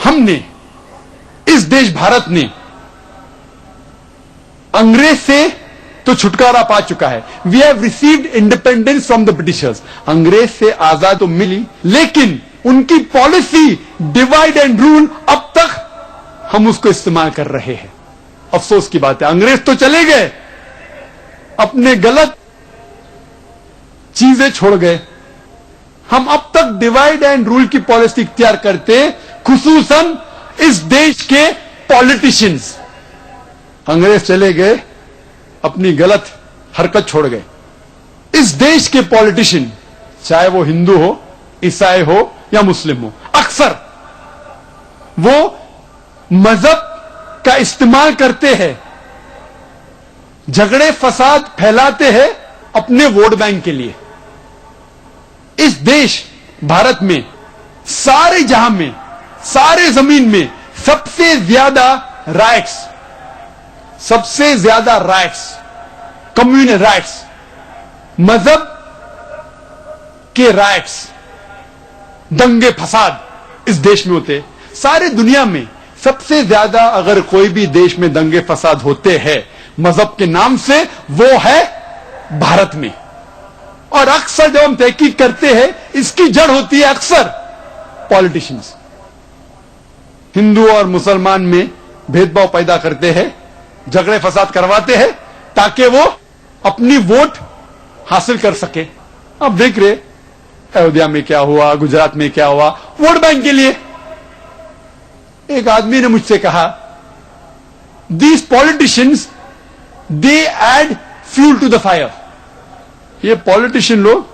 हमने, इस देश भारत ने अंग्रेज से तो छुटकारा पा चुका है. We have received independence from the Britishers. अंग्रेज से आजाद तो मिली, लेकिन उनकी पॉलिसी डिवाइड एंड रूल अब तक हम उसको इस्तेमाल कर रहे हैं. अफसोस की बात है, अंग्रेज तो चले गए, अपने गलत चीजें छोड़ गए. हम अब तक डिवाइड एंड रूल की पॉलिसी इख्तियार करते, खुसूसन इस देश के पॉलिटिशियंस. अंग्रेज चले गए, अपनी गलत हरकत छोड़ गए. इस देश के पॉलिटिशियन, चाहे वो हिंदू हो, ईसाई हो या मुस्लिम हो, अक्सर वो मजहब का इस्तेमाल करते हैं, झगड़े फसाद फैलाते हैं अपने वोट बैंक के लिए. इस देश भारत में, सारे जहां में, सारे जमीन में सबसे ज्यादा राइट्स, कम्युनल राइट्स, मजहब के राइट्स, दंगे फसाद इस देश में होते. सारे दुनिया में सबसे ज्यादा अगर कोई भी देश में दंगे फसाद होते हैं मजहब के नाम से, वो है भारत में. और अक्सर जब हम तहकीक करते हैं, इसकी जड़ होती है अक्सर पॉलिटिशियंस. हिंदू और मुसलमान में भेदभाव पैदा करते हैं, झगड़े फसाद करवाते हैं ताकि वो अपनी वोट हासिल कर सके. अब देख रहे अयोध्या में क्या हुआ, गुजरात में क्या हुआ, वोट बैंक के लिए. एक आदमी ने मुझसे कहा, these politicians they add fuel to the fire. ये पॉलिटिशियन लोग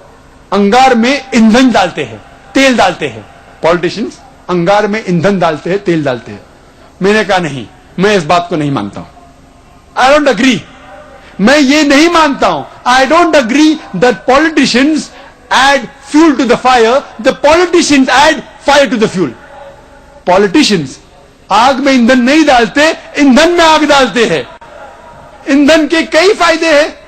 अंगार में ईंधन डालते हैं, तेल डालते हैं. पॉलिटिशियंस अंगार में ईंधन डालते हैं, तेल डालते हैं. मैंने कहा नहीं, मैं इस बात को नहीं मानता हूं. I don't agree. मैं ये नहीं मानता हूं. I don't agree that politicians add fuel to the fire. The politicians add fire to the fuel. Politicians आग में ईंधन नहीं डालते, ईंधन में आग डालते हैं. ईंधन के कई फायदे हैं.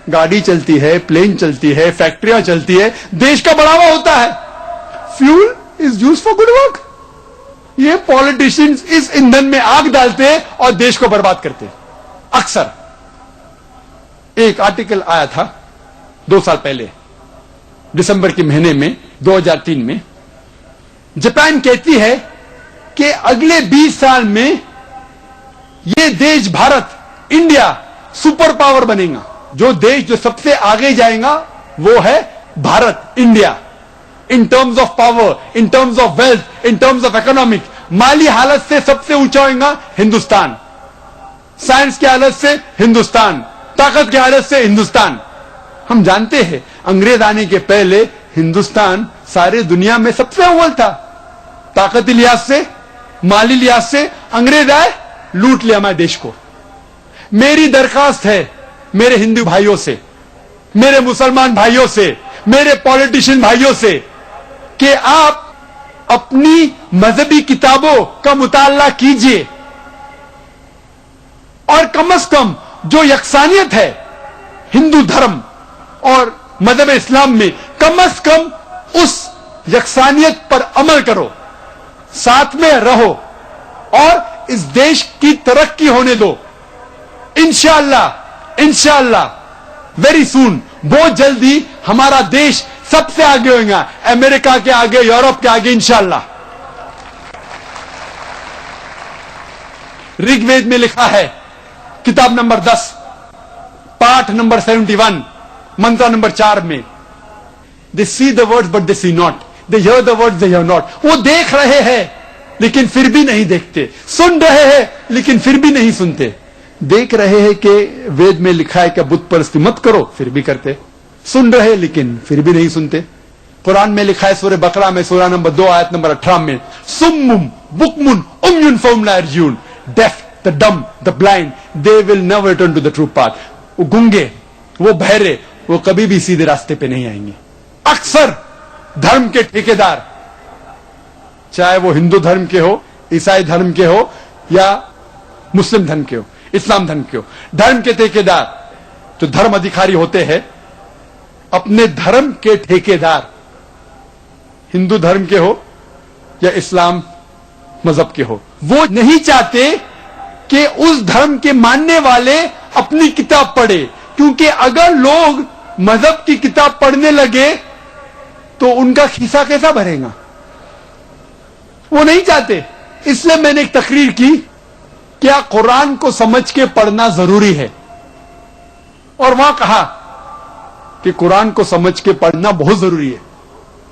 गाड़ी चलती है, प्लेन चलती है, फैक्ट्रियां चलती है, देश का बढ़ावा होता है. Fuel is use for good work. ये पॉलिटिशियंस इस ईंधन में आग डालते हैं और देश को बर्बाद करते हैं. अक्सर एक आर्टिकल आया था 2 साल पहले, दिसंबर के महीने में 2003 में. जापान कहती है कि अगले 20 साल में ये देश भारत, इंडिया सुपर पावर बनेगा. जो देश जो सबसे आगे जाएगा वो है Bharat, India. In terms of power, in terms of wealth, in terms of economic. माली हालत से सबसे ऊंचा होगा हिंदुस्तान, साइंस की हालत से हिंदुस्तान, ताकत की हालत से हिंदुस्तान. हम जानते हैं अंग्रेज आने के पहले हिंदुस्तान सारे दुनिया में सबसे अव्वल था. ताकती लिहाज से, माली लिहाज से अंग्रेज आए, लूट लिया हमारे देश को. मेरी दरखास्त है मेरे हिंदू भाइयों से, मेरे मुसलमान भाइयों से, मेरे पॉलिटिशियन भाइयों से कि आप अपनी मजहबी किताबों का मुताला कीजिए और कम से कम जो यकसानियत है हिंदू धर्म और मजहब इस्लाम में, कम से कम उस यकसानियत पर अमल करो, साथ में रहो और इस देश की तरक्की होने दो. इंशाअल्लाह वेरी सून, बहुत जल्दी हमारा देश सबसे आगे होगा, अमेरिका के आगे, यूरोप के आगे, इंशाअल्लाह. ऋग्वेद में लिखा है, किताब नंबर 10, पाठ नंबर 71, मंत्र नंबर 4 में, they see the words but they see not, they hear the words they hear not. वो देख रहे हैं लेकिन फिर भी नहीं देखते, सुन रहे हैं लेकिन फिर भी नहीं सुनते. देख रहे हैं कि वेद में लिखा है कि बुत परस्ती मत करो, फिर भी करते. सुन रहे लेकिन फिर भी नहीं सुनते. कुरान में लिखा है सूरह बकरा में, सूरह नंबर 2 आयत नंबर 18 में, सुम्मुम बुकमुन उम्युन फहुम ला यर्जुन, deaf, the dumb, the blind, they will never return to the true path. वो गूंगे, वो बहरे, वो कभी भी सीधे रास्ते पे नहीं आएंगे. अक्सर धर्म के ठेकेदार, चाहे वो हिंदू धर्म के हो, ईसाई धर्म के हो या मुस्लिम धर्म के हो, इस्लाम धर्म के हो, धर्म के ठेकेदार जो धर्म अधिकारी होते हैं, अपने धर्म के ठेकेदार, हिंदू धर्म के हो या इस्लाम मजहब के हो, वो नहीं चाहते कि उस धर्म के मानने वाले अपनी किताब पढ़े, क्योंकि अगर लोग मजहब की किताब पढ़ने लगे तो उनका खिस्सा कैसा भरेगा, वो नहीं चाहते। इसलिए मैंने एक तकरीर की, क्या कुरान को समझ के पढ़ना जरूरी है, और वहां कहा कि कुरान को समझ के पढ़ना बहुत जरूरी है।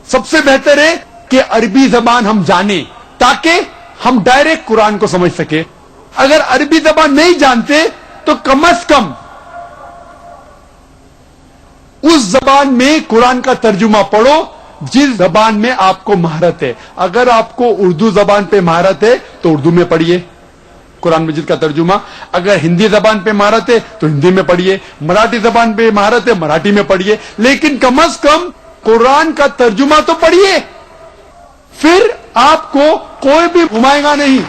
सबसे बेहतर है कि अरबी जबान हम जाने ताकि हम डायरेक्ट कुरान को समझ सके। अगर अरबी जबान नहीं जानते तो कम से कम उस जबान में कुरान का तर्जुमा पढ़ो जिस जबान में आपको महारत है। अगर आपको उर्दू जबान पे महारत है तो उर्दू में पढ़िए कुरान मजीद का तर्जुमा, अगर हिंदी जबान पे महारत है तो हिंदी में पढ़िए, मराठी जबान पे महारत है मराठी में पढ़िए, लेकिन कम से कम कुरान का तर्जुमा तो पढ़िए, फिर आपको कोई भी घुमाएगा नहीं।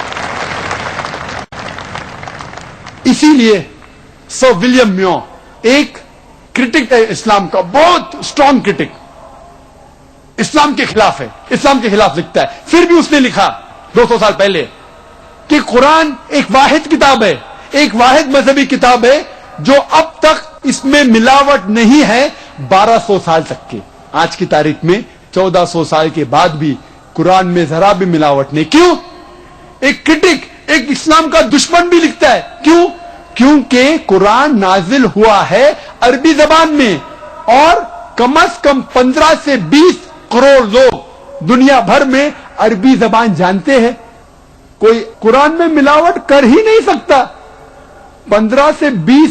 इसीलिए सर विलियम म्यो एक क्रिटिक है इस्लाम का, बहुत स्ट्रांग क्रिटिक, इस्लाम के खिलाफ है, इस्लाम के खिलाफ लिखता है। फिर भी उसने लिखा 200 साल पहले कि कुरान एक वाहिद किताब है, एक वाहिद मजहबी किताब है जो अब तक इसमें मिलावट नहीं है 1200 साल तक के। आज की तारीख में 1400 साल के बाद भी कुरान में जरा भी मिलावट नहीं। क्यों? एक क्रिटिक, एक इस्लाम का दुश्मन भी लिखता है। क्यों? क्योंकि कुरान नाजिल हुआ है अरबी जबान में, और कम से कम 15 से 20 करोड़ लोग दुनिया भर में अरबी जबान जानते हैं। कोई कुरान में मिलावट कर ही नहीं सकता। 15 से 20